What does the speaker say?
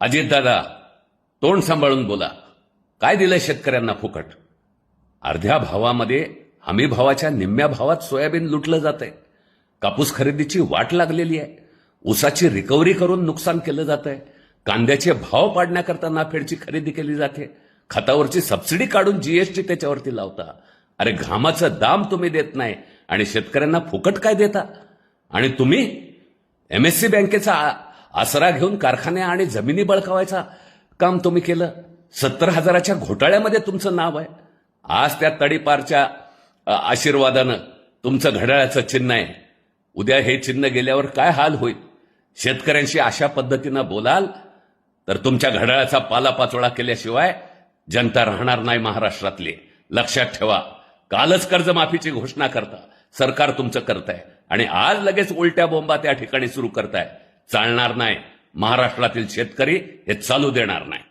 अजितदादा, तोंड सांभाळून बोला. काय दिलंय शेतकऱ्यांना फुकट? अर्ध्या भावामध्ये हमी भावाच्या निम्म्या भावात सोयाबीन लुटलं जातंय. कापूस खरेदीची वाट लागलेली आहे. ऊसाची रिकव्हरी करून नुकसान केलं जातंय. कांद्याचे भाव पाडण्याकरता नाफेडची खरेदी केली जाते. खतावरची सबसिडी काढून जीएसटी त्याच्यावरती लावता. अरे घामाचं दाम तुम्ही देत नाही आणि शेतकऱ्यांना फुकट काय देता? आणि तुम्ही एमएससी बँकेचा आसरा घेऊन कारखाने आणि जमिनी बळकावायचा काम तुम्ही केलं. 70,000च्या घोटाळ्यामध्ये तुमचं नाव आहे. आज त्या तडीपारच्या आशीर्वादानं तुमचं घड्याळाचं चिन्ह आहे. उद्या हे चिन्ह गेल्यावर काय हाल होईल? शेतकऱ्यांशी अशा पद्धतीनं बोलाल तर तुमच्या घड्याळाचा पालापाचोळा केल्याशिवाय जनता राहणार नाही महाराष्ट्रातली. लक्षात ठेवा. कालच कर्जमाफीची घोषणा करता सरकार तुमचं करताय आणि आज लगेच उलट्या बोंबा त्या ठिकाणी सुरू करताय. चालणार नाही. महाराष्ट्रातील शेतकरी हे चालू देणार नाही.